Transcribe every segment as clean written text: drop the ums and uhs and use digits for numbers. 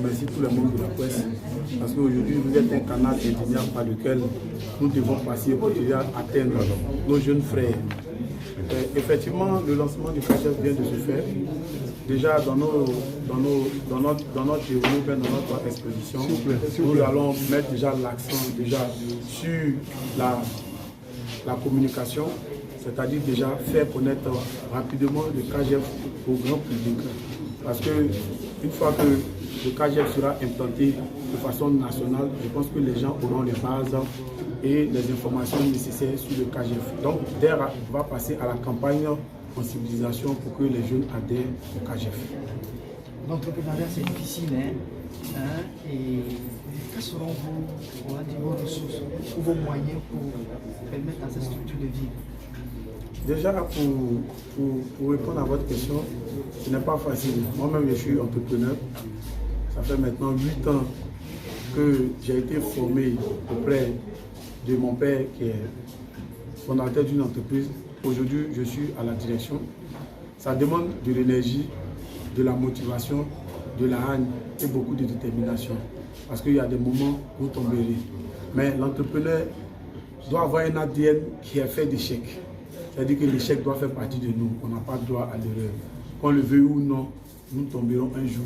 remercie tous les membres de la presse parce qu'aujourd'hui vous êtes un canal indéniable par lequel nous devons passer pour atteindre nos jeunes frères. Effectivement, le lancement du CAGEF vient de se faire. Déjà dans notre journée, dans notre exposition, nous allons mettre déjà l'accent sur la communication, c'est-à-dire déjà faire connaître rapidement le CAGEF au grand public. Parce que une fois que le CAGEF sera implanté de façon nationale, je pense que les gens auront les bases et les informations nécessaires sur le CAGEF. Donc, DER va passer à la campagne en sensibilisation pour que les jeunes adhèrent au CAGEF. L'entrepreneuriat, c'est difficile, et quelles seront vos ressources ou vos moyens pour permettre à cette structure de vivre? Déjà, pour répondre à votre question, ce n'est pas facile. Moi-même, je suis entrepreneur. Ça fait maintenant 8 ans que j'ai été formé auprès de mon père qui est fondateur d'une entreprise. Aujourd'hui, je suis à la direction. Ça demande de l'énergie, de la motivation, de la haine et beaucoup de détermination. Parce qu'il y a des moments où tomber. Mais l'entrepreneur doit avoir un ADN qui est fait d'échecs. C'est-à-dire que l'échec doit faire partie de nous. On n'a pas droit à l'erreur. Qu'on le veuille ou non, nous tomberons un jour.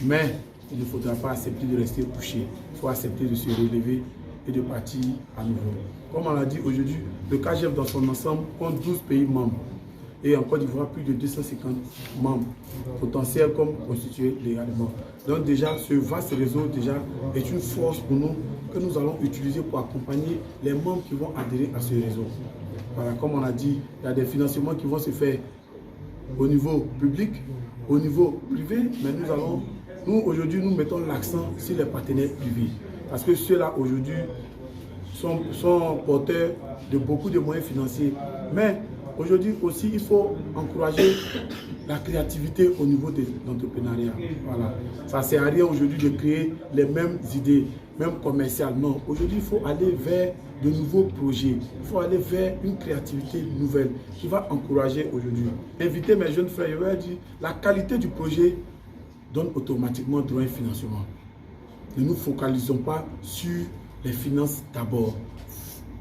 Mais il ne faudra pas accepter de rester couché. Il faut accepter de se relever et de partir à nouveau. Comme on l'a dit aujourd'hui, le CAGEF dans son ensemble compte 12 pays membres. Et en Côte d'Ivoire, plus de 250 membres potentiels comme constitués légalement. Donc déjà, ce vaste réseau déjà est une force pour nous que nous allons utiliser pour accompagner les membres qui vont adhérer à ce réseau. Voilà, comme on a dit, il y a des financements qui vont se faire au niveau public, au niveau privé, mais nous aujourd'hui, nous mettons l'accent sur les partenaires privés. Parce que ceux-là aujourd'hui sont porteurs de beaucoup de moyens financiers. Mais aujourd'hui aussi, il faut encourager la créativité au niveau de l'entrepreneuriat. Voilà. Ça ne sert à rien aujourd'hui de créer les mêmes idées, même commerciales. Non, aujourd'hui, il faut aller vers de nouveaux projets. Il faut aller vers une créativité nouvelle qui va encourager aujourd'hui. Inviter mes jeunes frères, je leur dire, la qualité du projet donne automatiquement droit à un financement. Ne nous focalisons pas sur les finances d'abord.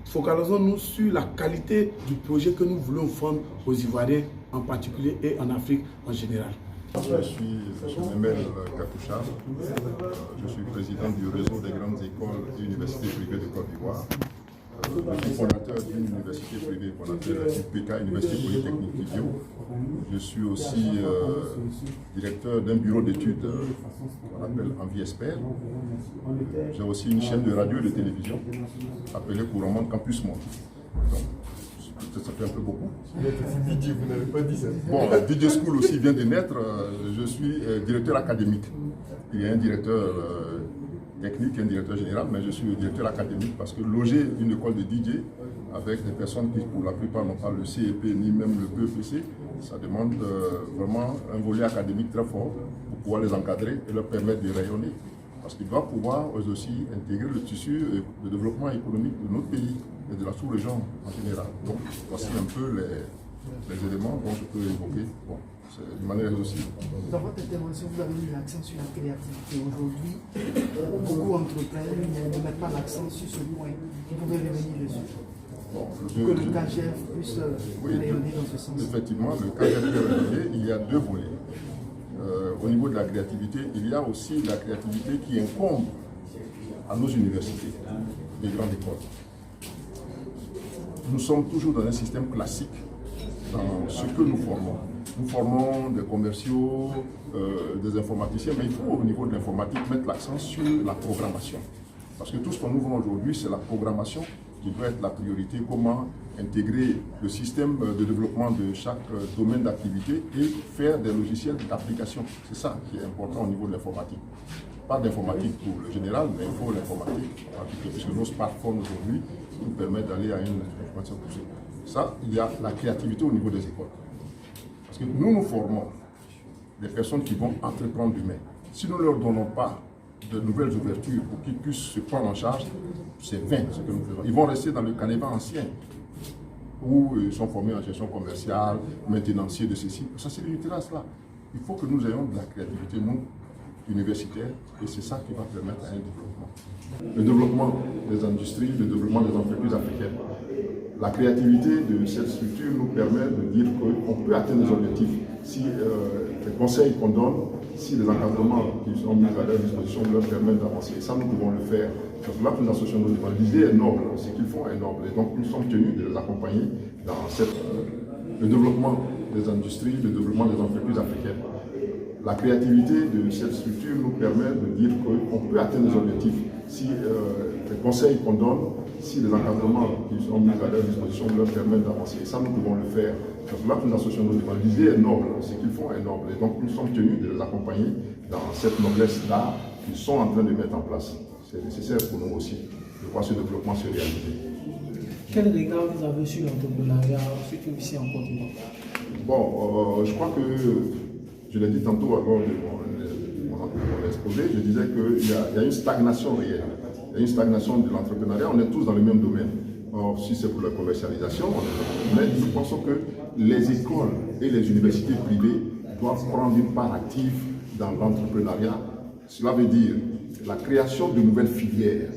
Focalisons-nous sur la qualité du projet que nous voulons vendre aux Ivoiriens en particulier et en Afrique en général. Je suis M. Memel Katoucha, je suis président du réseau des grandes écoles et universités privées de Côte d'Ivoire. Je suis fondateur d'une université privée qu'on appelle UPK, Université Polytechnique Idio. Je suis aussi directeur d'un bureau d'études qu'on appelle Envie-Espère. J'ai aussi une chaîne de radio et de télévision appelée couramment Campus Monde. Donc, ça fait un peu beaucoup. DJ, vous n'avez pas dit ça. Bon, DJ School aussi vient de naître. Je suis directeur académique. Il y a un directeur technique et un directeur général, mais je suis le directeur académique parce que loger une école de DJ avec des personnes qui pour la plupart n'ont pas le CEP ni même le BEPC, ça demande vraiment un volet académique très fort pour pouvoir les encadrer et leur permettre de rayonner. Parce qu'ils doivent pouvoir eux aussi intégrer le tissu de développement économique de notre pays et de la sous-région en général. Donc voici un peu les éléments dont je peux évoquer. Bon, de manière aussi. Dans votre intervention, vous avez mis l'accent sur la créativité. Aujourd'hui, beaucoup d'entrepreneurs ne mettent pas l'accent sur ce point. Vous pouvez revenir dessus. Bon, que le CAGEF puisse rayonner dans ce sens. Effectivement, le CAGEF peut rayonner. Il y a deux volets. Au niveau de la créativité, il y a aussi la créativité qui incombe à nos universités, les grandes écoles. Nous sommes toujours dans un système classique dans ce que nous formons. Nous formons des commerciaux, des informaticiens, mais il faut au niveau de l'informatique mettre l'accent sur la programmation. Parce que tout ce qu'on nous vend aujourd'hui, c'est la programmation qui doit être la priorité, comment intégrer le système de développement de chaque domaine d'activité et faire des logiciels d'application. C'est ça qui est important au niveau de l'informatique. Pas d'informatique pour le général, mais il faut l'informatique, puisque nos smartphones aujourd'hui nous permettent d'aller à une information poussée. Ça, il y a la créativité au niveau des écoles. Parce que nous formons des personnes qui vont entreprendre demain. Si nous ne leur donnons pas de nouvelles ouvertures pour qu'ils puissent se prendre en charge, c'est vain ce que nous faisons. Ils vont rester dans le canevas ancien, où ils sont formés en gestion commerciale, maintenancier de ceci. Ça, c'est limité à cela. Il faut que nous ayons de la créativité. Nous universitaire et c'est ça qui va permettre un développement. Le développement des industries, le développement des entreprises africaines. La créativité de cette structure nous permet de dire qu'on peut atteindre les objectifs si les conseils qu'on donne, si les encadrements qui sont mis à leur disposition leur permettent d'avancer. Et ça, nous pouvons le faire. C'est pour là que nous associons nos demandes. L'idée est noble, ce qu'ils font est noble. Et donc, nous sommes tenus de les accompagner dans le développement des industries, le développement des entreprises africaines. La créativité de cette structure nous permet de dire qu'on peut atteindre les objectifs si les conseils qu'on donne, si les encadrements qui sont mis à leur disposition leur permettent d'avancer. Et ça, nous pouvons le faire. C'est pour là que nous associons nos demandes. L'idée est noble, ce qu'ils font est noble. Et donc, nous sommes tenus de les accompagner dans cette noblesse-là qu'ils sont en train de mettre en place. C'est nécessaire pour nous aussi de voir ce développement se réaliser. Quel regard vous avez sur l'entrepreneuriat, surtout ici en Côte d'Ivoire? Bon, je crois que, je l'ai dit tantôt avant de mon exposé, je disais qu'il y a une stagnation réelle. Il y a une stagnation de l'entrepreneuriat, on est tous dans le même domaine. Or, si c'est pour la commercialisation, mais nous pensons que les écoles et les universités privées doivent prendre une part active dans l'entrepreneuriat. Cela veut dire la création de nouvelles filières,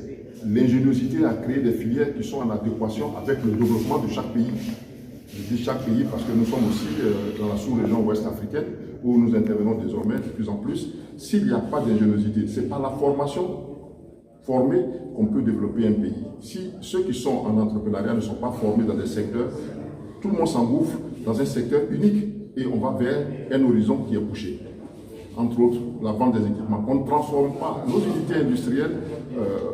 l'ingéniosité à créer des filières qui sont en adéquation avec le développement de chaque pays. Je dis chaque pays parce que nous sommes aussi dans la sous-région ouest africaine où nous intervenons désormais de plus en plus. S'il n'y a pas d'ingéniosité, c'est par la formation formée qu'on peut développer un pays. Si ceux qui sont en entrepreneuriat ne sont pas formés dans des secteurs, tout le monde s'engouffre dans un secteur unique et on va vers un horizon qui est bouché. Entre autres, la vente des équipements. On ne transforme pas. Nos unités industrielles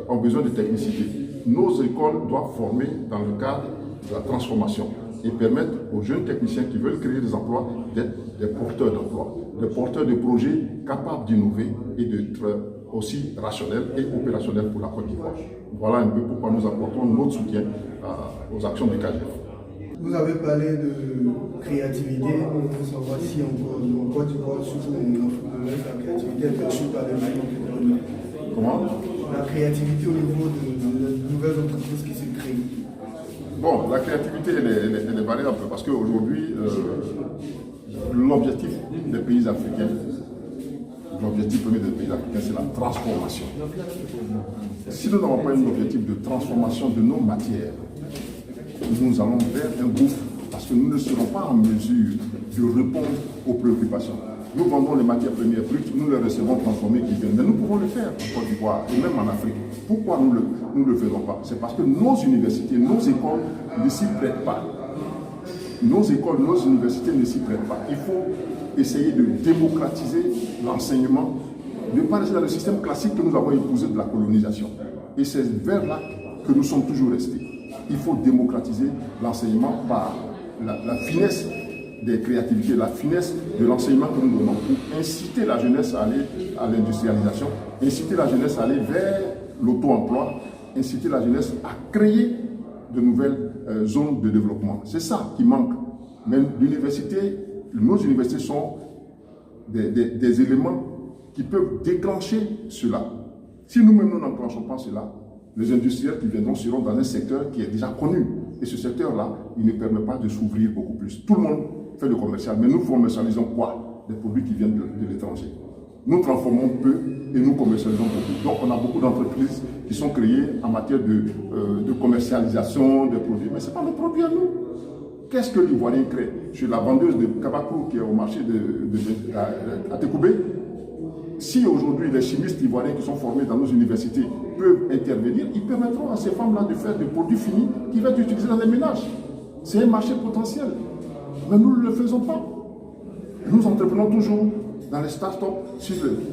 ont besoin de technicité. Nos écoles doivent former dans le cadre de la transformation et permettre aux jeunes techniciens qui veulent créer des emplois d'être des porteurs d'emplois, des porteurs de projets capables d'innover et d'être aussi rationnels et opérationnels pour la Côte d'Ivoire. Voilà un peu pourquoi nous apportons notre soutien aux actions du CAGEF. Vous avez parlé de créativité. Il faut savoir si en Côte d'Ivoire, surtout la créativité est perçue par les jeunes. Comment? La créativité au niveau de nouvelles entreprises qui se créent. Bon, la créativité, elle est variable parce qu'aujourd'hui, l'objectif des pays africains, l'objectif premier des pays africains, c'est la transformation. Si nous n'avons pas un objectif de transformation de nos matières, nous allons vers un gouffre parce que nous ne serons pas en mesure de répondre aux préoccupations. Nous vendons les matières premières brutes, nous les recevons transformées qui viennent. Mais nous pouvons le faire en Côte d'Ivoire et même en Afrique. Pourquoi nous ne le faisons pas? C'est parce que nos universités, nos écoles ne s'y prêtent pas. Nos écoles, nos universités ne s'y prêtent pas. Il faut essayer de démocratiser l'enseignement, de ne pas rester dans le système classique que nous avons épousé de la colonisation. Et c'est vers là que nous sommes toujours restés. Il faut démocratiser l'enseignement par la finesse des créativités, la finesse de l'enseignement que nous donnons pour inciter la jeunesse à aller à l'industrialisation, inciter la jeunesse à aller vers l'auto-emploi, inciter la jeunesse à créer de nouvelles zones de développement. C'est ça qui manque. Mais nos universités sont des éléments qui peuvent déclencher cela. Si nous-mêmes nous n'enclenchons pas cela, les industriels qui viendront seront dans un secteur qui est déjà connu. Et ce secteur-là, il ne permet pas de s'ouvrir beaucoup plus. Tout le monde fait le commercial, mais nous commercialisons quoi? Des produits qui viennent de l'étranger. Nous transformons peu et nous commercialisons beaucoup. Donc on a beaucoup d'entreprises qui sont créées en matière de commercialisation des produits. Mais ce n'est pas nos produits à nous. Qu'est-ce que l'Ivoirien crée? Je suis la vendeuse de Kabakou qui est au marché à Tekoubé. Si aujourd'hui les chimistes ivoiriens qui sont formés dans nos universités peuvent intervenir, ils permettront à ces femmes-là de faire des produits finis qui vont être utilisés dans les ménages. C'est un marché potentiel. Mais nous ne le faisons pas. Nous entreprenons toujours dans les startups.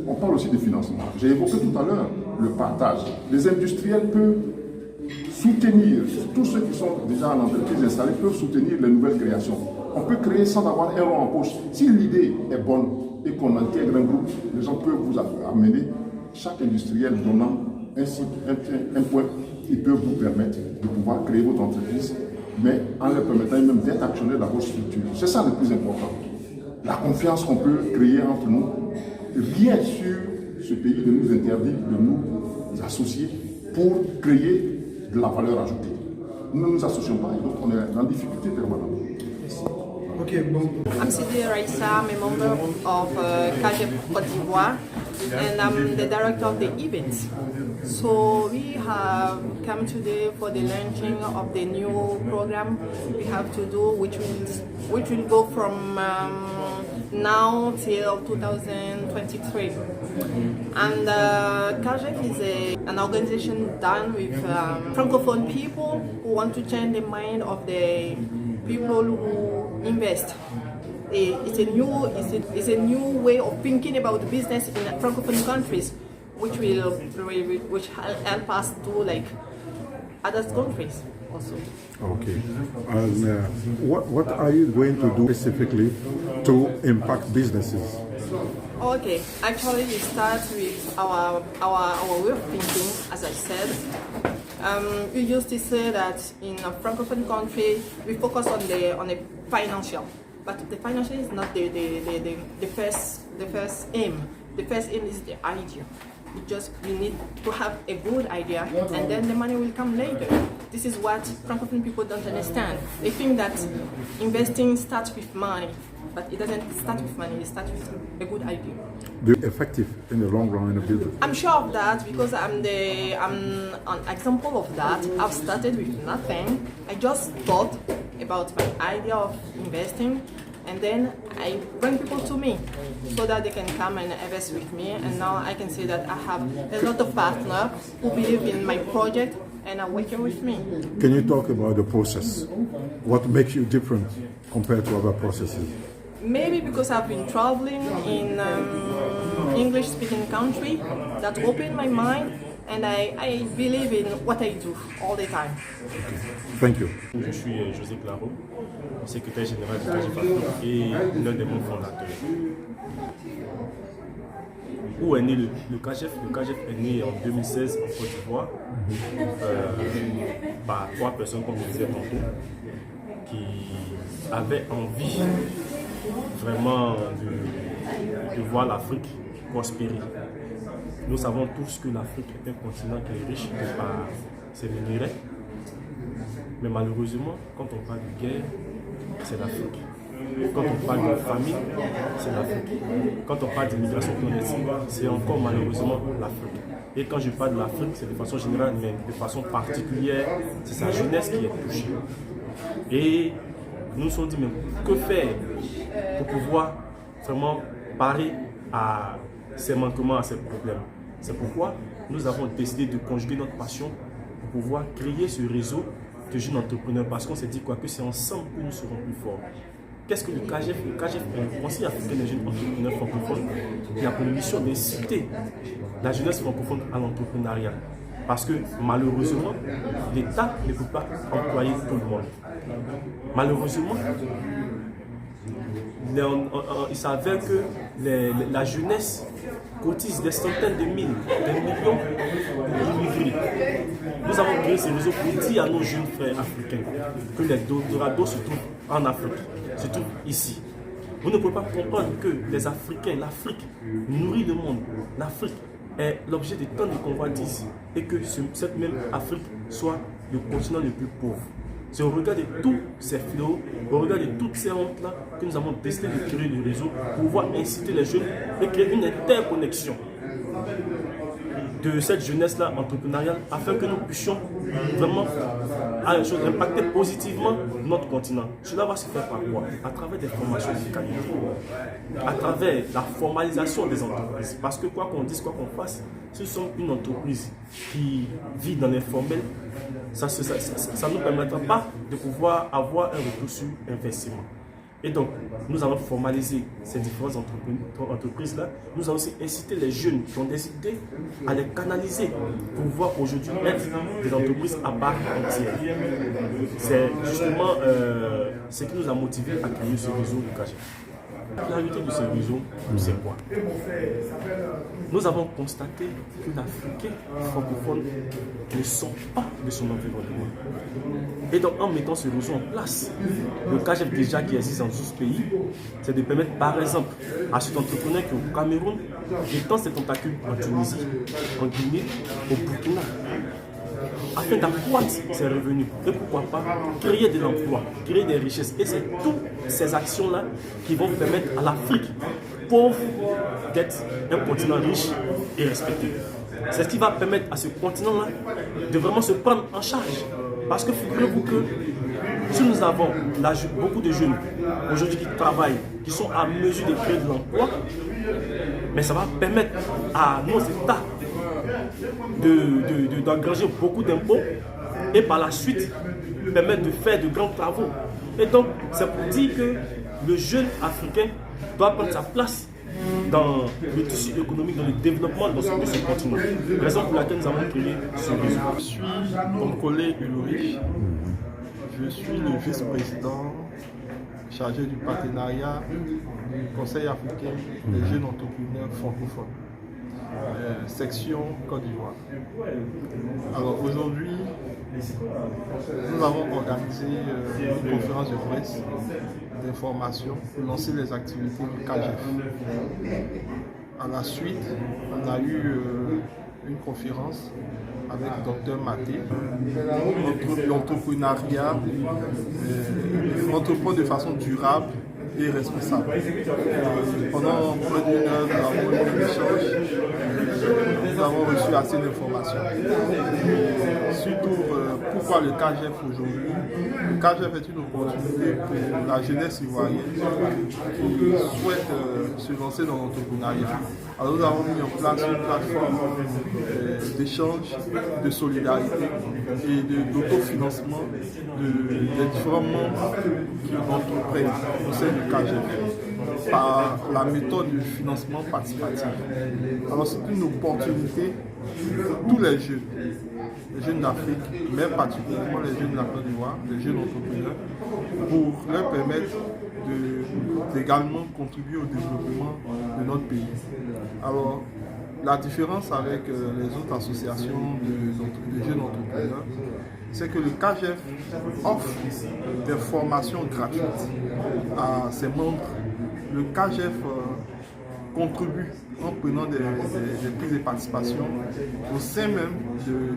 On parle aussi de financement. J'ai évoqué tout à l'heure le partage. Les industriels peuvent soutenir, tous ceux qui sont déjà en entreprise installée peuvent soutenir les nouvelles créations. On peut créer sans avoir un rond en poche. Si l'idée est bonne et qu'on intègre un groupe, les gens peuvent vous amener, chaque industriel donnant un point, ils peuvent vous permettre de pouvoir créer votre entreprise, mais en leur permettant même d'être actionnaire dans votre structure. C'est ça le plus important. La confiance qu'on peut créer entre nous. Rien sur ce pays ne nous interdit de nous associer pour créer de la valeur ajoutée. Nous ne nous associons pas et donc on est en difficulté permanente. Okay, bon. I'm Sidi Raissa, I'm a member of CAGEF Côte d'Ivoire. and I'm the director of the event. So we have come today for the launching of the new program we have to do, which will go from now till 2023. And CAGEF is an organization done with Francophone people who want to change the mind of the people who invest. It's a new way of thinking about business in Francophone countries, which help us to like other countries also. Okay. And what are you going to do specifically to impact businesses? Okay, actually we start with our way of thinking, as I said. We used to say that in a Francophone country we focus on the financial, but the financial is not the first aim. The first aim is the idea. We need to have a good idea, and then the money will come later. This is what Francophone people don't understand. They think that investing starts with money, but it doesn't start with money. It starts with a good idea. Be effective in the long run in the business. I'm sure of that because I'm an example of that. I've started with nothing. I just thought about my idea of investing, and then I bring people to me so that they can come and invest with me. And now I can say that I have a lot of partners who believe in my project and are working with me. Can you talk about the process? What makes you different compared to other processes? Maybe because I've been traveling in English-speaking country that opened my mind, and I believe in what I do all the time. Thank you. Je suis José Claro, secrétaire général du CAGEF Afrique et l'un des membres fondateurs. Où est né le CAGEF? Le CAGEF est né en 2016 en Côte d'Ivoire par 3 personnes, comme je disais tantôt, qui avaient envie vraiment de voir l'Afrique prospérer. Nous savons tous que l'Afrique est un continent qui est riche par ses minéraux. Mais malheureusement, quand on parle de guerre, c'est l'Afrique. Quand on parle de famine, c'est l'Afrique. Quand on parle d'immigration clandestine, c'est encore malheureusement l'Afrique. Et quand je parle de l'Afrique, c'est de façon générale, mais de façon particulière, c'est sa jeunesse qui est touchée. Et nous nous sommes dit, mais que faire pour pouvoir vraiment parer à ces manquements, à ces problèmes? C'est pourquoi nous avons décidé de conjuguer notre passion pour pouvoir créer ce réseau de jeunes entrepreneurs, parce qu'on s'est dit quoi, que c'est ensemble que nous serons plus forts. Qu'est-ce que le CAGEF? Le CAGEF est le Conseil africain des jeunes entrepreneurs francophones qui a pour mission d'inciter la jeunesse francophone à l'entrepreneuriat. Parce que malheureusement, l'État ne peut pas employer tout le monde. Malheureusement, il s'avère que la jeunesse cotise des centaines de mille, des millions d'immigrés. Nous avons créé ce réseau pour dire à nos jeunes frères africains que les Dorado se trouvent en Afrique, se trouvent ici. Vous ne pouvez pas comprendre que les Africains, l'Afrique nourrit le monde. L'Afrique est l'objet de tant de convoitises et que cette même Afrique soit le continent le plus pauvre. C'est au regard de tous ces fléaux, au regard de toutes ces hontes-là, que nous avons décidé de créer le réseau pour pouvoir inciter les jeunes et créer une interconnexion de cette jeunesse-là entrepreneuriale afin que nous puissions vraiment impacter positivement notre continent. Cela va se faire par quoi? À travers des formations de qualité, à travers la formalisation des entreprises. Parce que quoi qu'on dise, quoi qu'on fasse, si nous sommes une entreprise qui vit dans l'informel, ça ne nous permettra pas de pouvoir avoir un retour sur investissement. Et donc, nous allons formaliser ces différentes entreprises-là. Nous allons aussi inciter les jeunes qui ont des idées à les canaliser pour pouvoir aujourd'hui être des entreprises à part entière. C'est justement ce qui nous a motivés à créer ce réseau du CAGEF. La réalité de ce réseau, c'est quoi? Nous avons constaté que l'Africain francophone ne sort pas de son environnement. Et donc, en mettant ce réseau en place, le CAGEF déjà qui existe dans 12 pays, c'est de permettre par exemple à cet entrepreneur qui est au Cameroun d'étendre ses tentacules en Tunisie, en Guinée, au Burkina, afin d'accroître ses revenus et pourquoi pas créer de l'emploi, créer des richesses. Et c'est toutes ces actions-là qui vont permettre à l'Afrique pauvre d'être un continent riche et respecté. C'est ce qui va permettre à ce continent-là de vraiment se prendre en charge. Parce que figurez-vous que si nous avons beaucoup de jeunes aujourd'hui qui travaillent, qui sont à mesure de créer de l'emploi, mais ça va permettre à nos États d'engranger beaucoup d'impôts et par la suite permettre de faire de grands travaux. Et donc, c'est pour dire que le jeune africain doit prendre sa place dans le tissu économique, dans le développement de ce continent. Raison pour laquelle nous avons créé ce réseau. Je suis Onkole Ulrich. Je suis le vice-président chargé du partenariat du Conseil africain des jeunes entrepreneurs francophones, section Côte d'Ivoire. Alors aujourd'hui, nous avons organisé une conférence de presse d'information pour lancer les activités du CAGEF. À la suite, on a eu une conférence avec Dr Maté, l'entrepreneuriat, entreprendre de façon durable et responsable. Pendant près d'une heure, nous avons eu un échange, nous avons reçu assez d'informations. Surtout, pourquoi le CAGEF aujourd'hui? Le CAGEF est une opportunité pour la jeunesse ivoirienne qui souhaite se lancer dans l'entrepreneuriat. Alors nous avons mis en place une plateforme d'échange, de solidarité et d'autofinancement des différents membres qui entreprennent au sein du CAGEF par la méthode du financement participatif. Alors c'est une opportunité pour tous les jeunes d'Afrique, mais particulièrement les jeunes de la Côte d'Ivoire, les jeunes entrepreneurs, pour leur permettre d'également contribuer au développement de notre pays. Alors, la différence avec les autres associations de jeunes entrepreneurs, c'est que le CAGEF offre des formations gratuites à ses membres. Le CAGEF contribue en prenant des prises de participation au sein même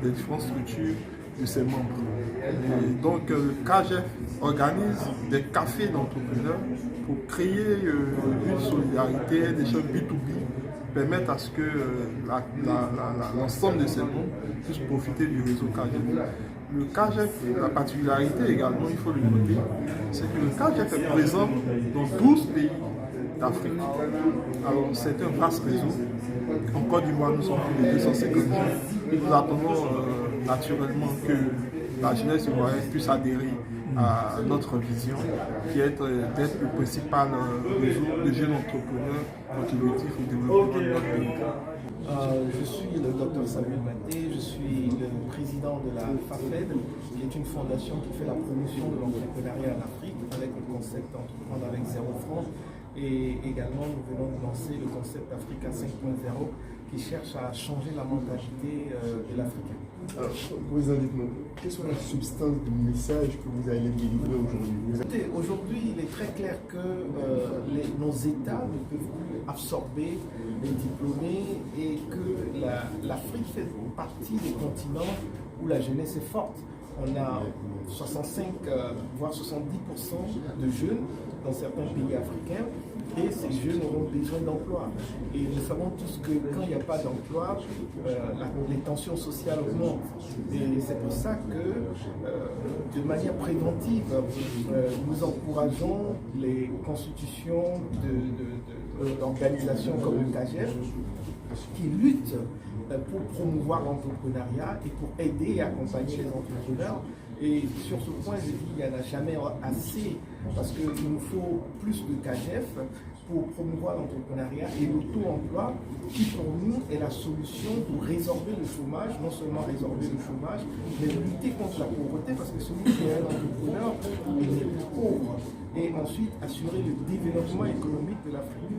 des différentes structures de ses membres. Et donc le CAGEF organise des cafés d'entrepreneurs pour créer une solidarité, des choses B2B, permettre à ce que l'ensemble de ses membres puissent profiter du réseau CAGEF. Le CAGEF, la particularité également, il faut le noter, c'est que le CAGEF est présent dans 12 pays d'Afrique. Alors c'est un vaste réseau. En Côte d'Ivoire, nous sommes plus de 250 jeunes. Nous attendons naturellement que la jeunesse ivoirienne puisse adhérer à notre vision, qui est d'être le principal réseau de jeunes entrepreneurs contributifs au développement de notre pays. Je suis le Dr Samuel Maté, je suis le président de la FAFED, qui est une fondation qui fait la promotion de l'entrepreneuriat en Afrique avec le concept d'entreprendre avec 0 francs. Et également, nous venons de lancer le concept Africa 5.0 qui cherche à changer la mentalité de l'Africain. Alors, président, dites-nous, quelle est la substance du message que vous allez délivrer aujourd'hui? Aujourd'hui, il est très clair que nos États ne peuvent plus absorber les diplômés et que l'Afrique fait partie des continents où la jeunesse est forte. On a 65 voire 70% de jeunes dans certains pays africains et ces jeunes auront besoin d'emploi. Et nous savons tous que quand il n'y a pas d'emploi, les tensions sociales augmentent. Et c'est pour ça que, de manière préventive, nous encourageons les constitutions d'organisations comme le CAGEF qui luttent pour promouvoir l'entrepreneuriat et pour aider et accompagner les entrepreneurs. Et sur ce point, je dis qu'il n'y en a jamais assez, parce qu'il nous faut plus de CAGEF pour promouvoir l'entrepreneuriat et l'auto-emploi, qui pour nous est la solution pour résorber le chômage, non seulement résorber le chômage, mais lutter contre la pauvreté, parce que celui qui est un entrepreneur, il est pauvre, et ensuite assurer le développement économique de l'Afrique.